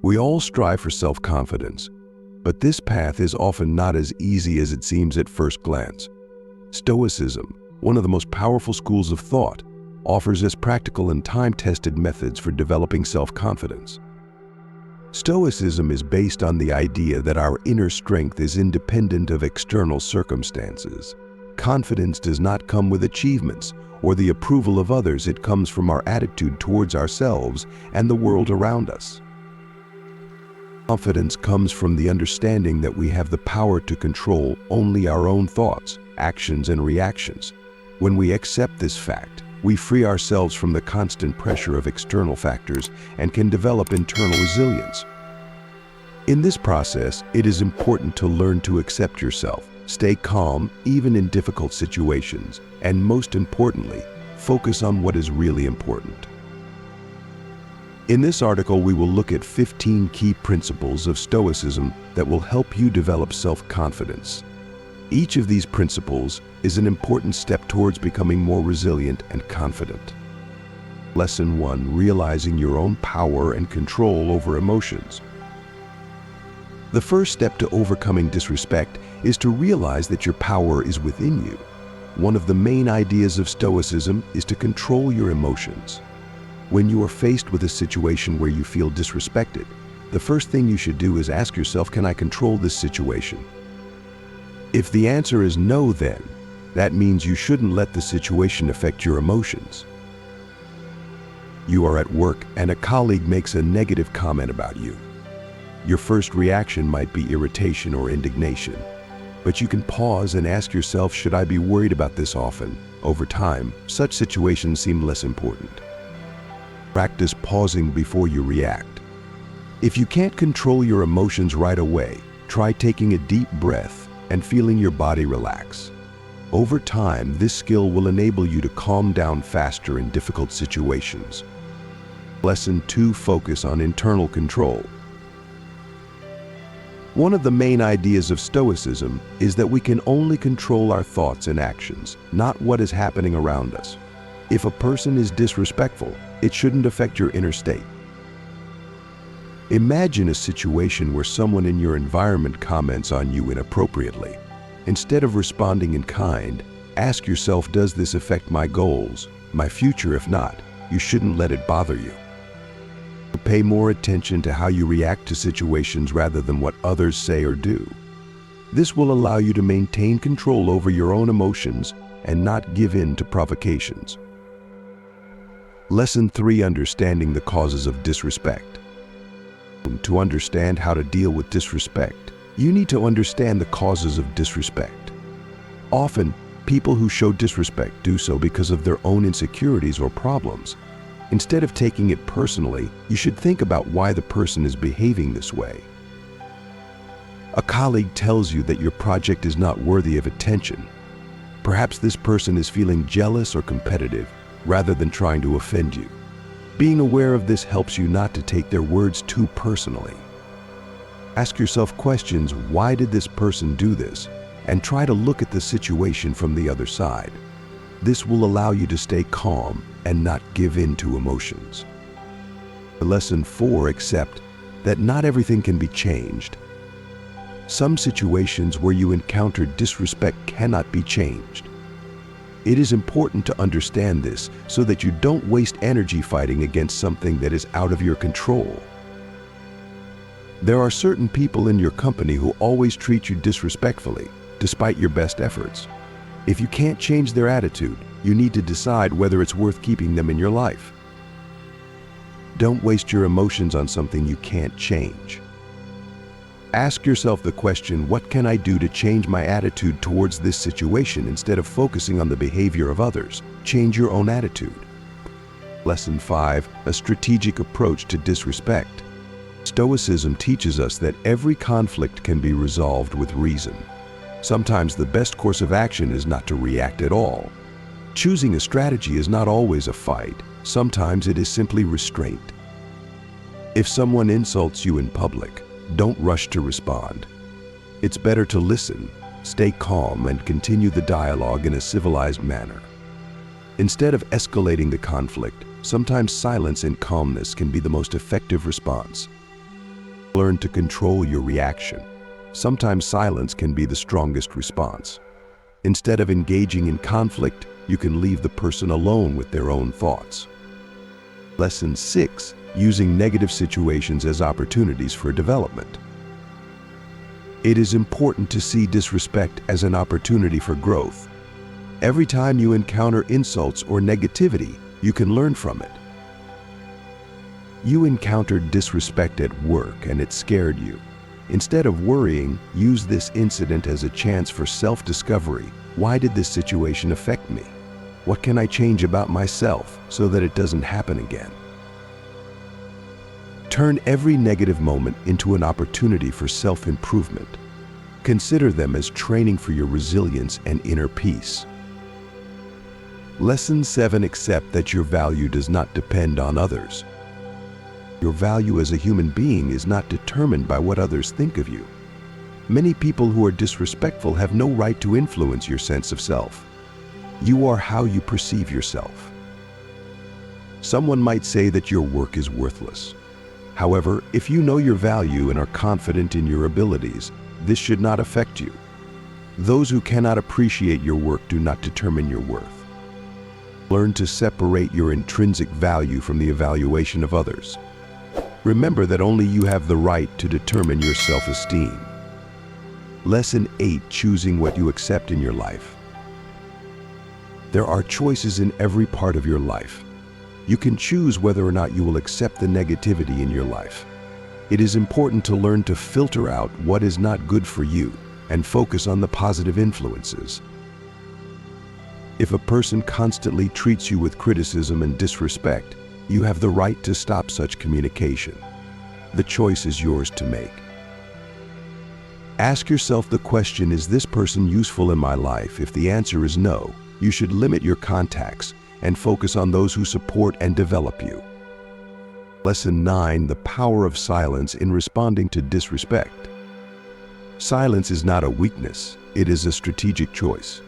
We all strive for self-confidence, but this path is often not as easy as it seems at first glance. Stoicism, one of the most powerful schools of thought, offers us practical and time-tested methods for developing self-confidence. Stoicism is based on the idea that our inner strength is independent of external circumstances. Confidence does not come with achievements or the approval of others. It comes from our attitude towards ourselves and the world around us. Confidence comes from the understanding that we have the power to control only our own thoughts, actions, and reactions. When we accept this fact, we free ourselves from the constant pressure of external factors and can develop internal resilience. In this process, it is important to learn to accept yourself, stay calm even in difficult situations, and most importantly, focus on what is really important. In this article, we will look at 15 key principles of Stoicism that will help you develop self-confidence. Each of these principles is an important step towards becoming more resilient and confident. Lesson 1: Realizing your own power and control over emotions. The first step to overcoming disrespect is to realize that your power is within you. One of the main ideas of Stoicism is to control your emotions. When you are faced with a situation where you feel disrespected, the first thing you should do is ask yourself, can I control this situation? If the answer is no, then that means you shouldn't let the situation affect your emotions. You are at work and a colleague makes a negative comment about you. Your first reaction might be irritation or indignation, but you can pause and ask yourself, should I be worried about this often? Over time, such situations seem less important. Practice pausing before you react. If you can't control your emotions right away, try taking a deep breath and feeling your body relax. Over time, this skill will enable you to calm down faster in difficult situations. Lesson 2: Focus on internal control. One of the main ideas of Stoicism is that we can only control our thoughts and actions, not what is happening around us. If a person is disrespectful, it shouldn't affect your inner state. Imagine a situation where someone in your environment comments on you inappropriately. Instead of responding in kind, ask yourself, does this affect my goals, my future? If not, you shouldn't let it bother you. Pay more attention to how you react to situations rather than what others say or do. This will allow you to maintain control over your own emotions and not give in to provocations. Lesson 3: Understanding the causes of disrespect. To understand how to deal with disrespect, you need to understand the causes of disrespect. Often, people who show disrespect do so because of their own insecurities or problems. Instead of taking it personally, you should think about why the person is behaving this way. A colleague tells you that your project is not worthy of attention. Perhaps this person is feeling jealous or competitive rather than trying to offend you. Being aware of this helps you not to take their words too personally. Ask yourself questions: why did this person do this? And try to look at the situation from the other side. This will allow you to stay calm and not give in to emotions. Lesson 4: Accept that not everything can be changed. Some situations where you encounter disrespect cannot be changed. It is important to understand this so that you don't waste energy fighting against something that is out of your control. There are certain people in your company who always treat you disrespectfully, despite your best efforts. If you can't change their attitude, you need to decide whether it's worth keeping them in your life. Don't waste your emotions on something you can't change. Ask yourself the question, what can I do to change my attitude towards this situation? Instead of focusing on the behavior of others, change your own attitude. Lesson 5: A strategic approach to disrespect. Stoicism teaches us that every conflict can be resolved with reason. Sometimes the best course of action is not to react at all. Choosing a strategy is not always a fight. Sometimes it is simply restraint. If someone insults you in public, don't rush to respond. It's better to listen, stay calm, and continue the dialogue in a civilized manner. Instead of escalating the conflict, sometimes silence and calmness can be the most effective response. Learn to control your reaction. Sometimes silence can be the strongest response. Instead of engaging in conflict, you can leave the person alone with their own thoughts. Lesson 6. Using negative situations as opportunities for development. It is important to see disrespect as an opportunity for growth. Every time you encounter insults or negativity, you can learn from it. You encountered disrespect at work and it scared you. Instead of worrying, use this incident as a chance for self-discovery. Why did this situation affect me? What can I change about myself so that it doesn't happen again? Turn every negative moment into an opportunity for self-improvement. Consider them as training for your resilience and inner peace. Lesson 7. Accept that your value does not depend on others. Your value as a human being is not determined by what others think of you. Many people who are disrespectful have no right to influence your sense of self. You are how you perceive yourself. Someone might say that your work is worthless. However, if you know your value and are confident in your abilities, this should not affect you. Those who cannot appreciate your work do not determine your worth. Learn to separate your intrinsic value from the evaluation of others. Remember that only you have the right to determine your self-esteem. Lesson 8. Choosing what you accept in your life. There are choices in every part of your life. You can choose whether or not you will accept the negativity in your life. It is important to learn to filter out what is not good for you and focus on the positive influences. If a person constantly treats you with criticism and disrespect, you have the right to stop such communication. The choice is yours to make. Ask yourself the question, is this person useful in my life? If the answer is no, you should limit your contacts and focus on those who support and develop you. Lesson 9. The power of silence in responding to disrespect. Silence is not a weakness, it is a strategic choice.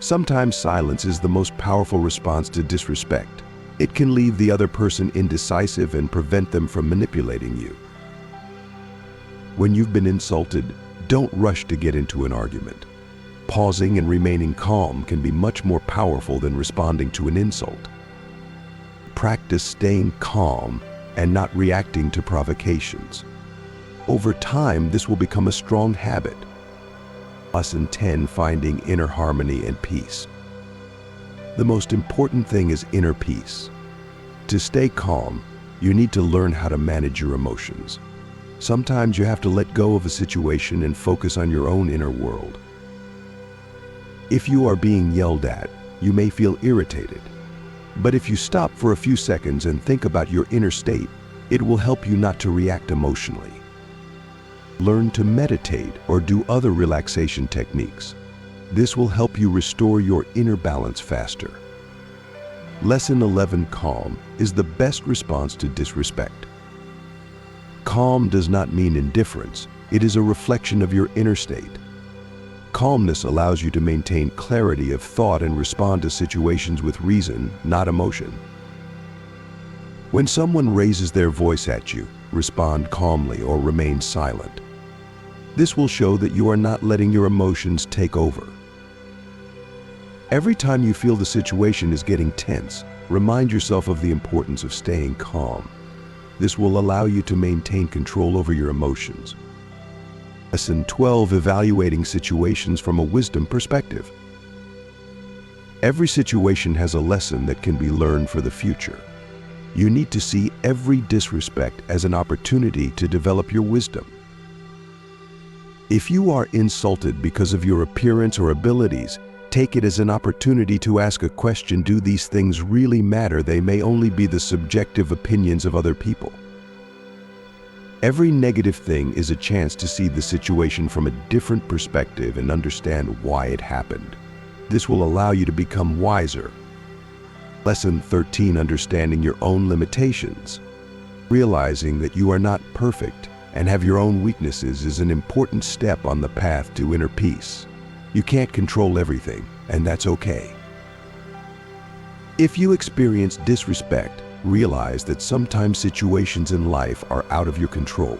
Sometimes silence is the most powerful response to disrespect. It can leave the other person indecisive and prevent them from manipulating you. When you've been insulted, don't rush to get into an argument. Pausing and remaining calm can be much more powerful than responding to an insult. Practice staying calm and not reacting to provocations. Over time, this will become a strong habit. Lesson 10. Finding inner harmony and peace. The most important thing is inner peace. To stay calm, you need to learn how to manage your emotions. Sometimes you have to let go of a situation and focus on your own inner world. If you are being yelled at, you may feel irritated. But if you stop for a few seconds and think about your inner state, it will help you not to react emotionally. Learn to meditate or do other relaxation techniques. This will help you restore your inner balance faster. Lesson 11. Calm is the best response to disrespect. Calm does not mean indifference. It is a reflection of your inner state. Calmness allows you to maintain clarity of thought and respond to situations with reason, not emotion. When someone raises their voice at you, respond calmly or remain silent. This will show that you are not letting your emotions take over. Every time you feel the situation is getting tense, remind yourself of the importance of staying calm. This will allow you to maintain control over your emotions. Lesson 12. Evaluating situations from a wisdom perspective. Every situation has a lesson that can be learned for the future. You need to see every disrespect as an opportunity to develop your wisdom. If you are insulted because of your appearance or abilities, take it as an opportunity to ask a question: do these things really matter? They may only be the subjective opinions of other people. Every negative thing is a chance to see the situation from a different perspective and understand why it happened. This will allow you to become wiser. Lesson 13. Understanding your own limitations. Realizing that you are not perfect and have your own weaknesses is an important step on the path to inner peace. You can't control everything, and that's okay. If you experience disrespect, realize that sometimes situations in life are out of your control.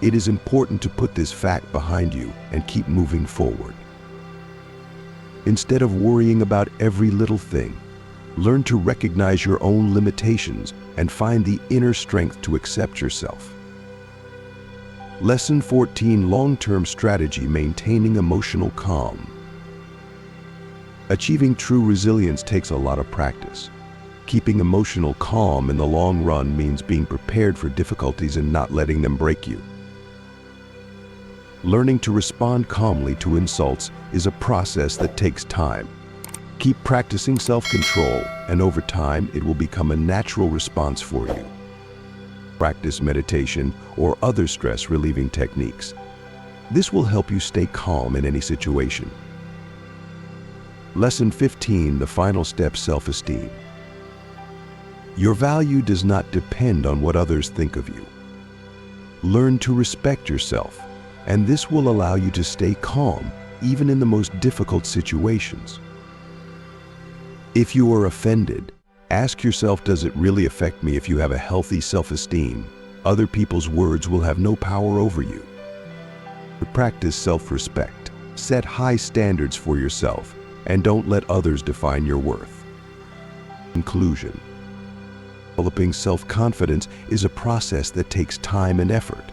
It is important to put this fact behind you and keep moving forward. Instead of worrying about every little thing, learn to recognize your own limitations and find the inner strength to accept yourself. Lesson 14: Long-term strategy: maintaining emotional calm. Achieving true resilience takes a lot of practice. Keeping emotional calm in the long run means being prepared for difficulties and not letting them break you. Learning to respond calmly to insults is a process that takes time. Keep practicing self-control, and over time, it will become a natural response for you. Practice meditation or other stress-relieving techniques. This will help you stay calm in any situation. Lesson 15: The final step: self-esteem. Your value does not depend on what others think of you. Learn to respect yourself, and this will allow you to stay calm even in the most difficult situations. If you are offended, ask yourself, does it really affect me? If you have a healthy self-esteem, other people's words will have no power over you. Practice self-respect. Set high standards for yourself, and don't let others define your worth. Conclusion: developing self-confidence is a process that takes time and effort.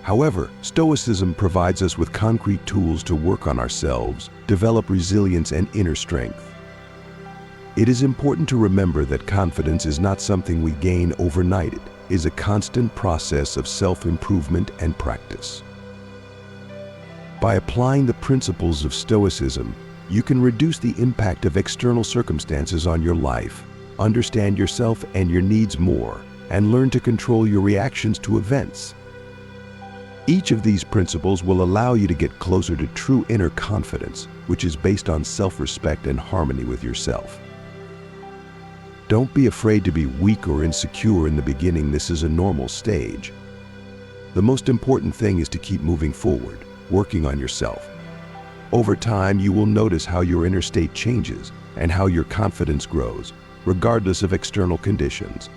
However, Stoicism provides us with concrete tools to work on ourselves, develop resilience and inner strength. It is important to remember that confidence is not something we gain overnight. It is a constant process of self-improvement and practice. By applying the principles of Stoicism, you can reduce the impact of external circumstances on your life, understand yourself and your needs more, and learn to control your reactions to events. Each of these principles will allow you to get closer to true inner confidence, which is based on self-respect and harmony with yourself. Don't be afraid to be weak or insecure in the beginning. This is a normal stage. The most important thing is to keep moving forward, working on yourself. Over time, you will notice how your inner state changes and how your confidence grows, regardless of external conditions.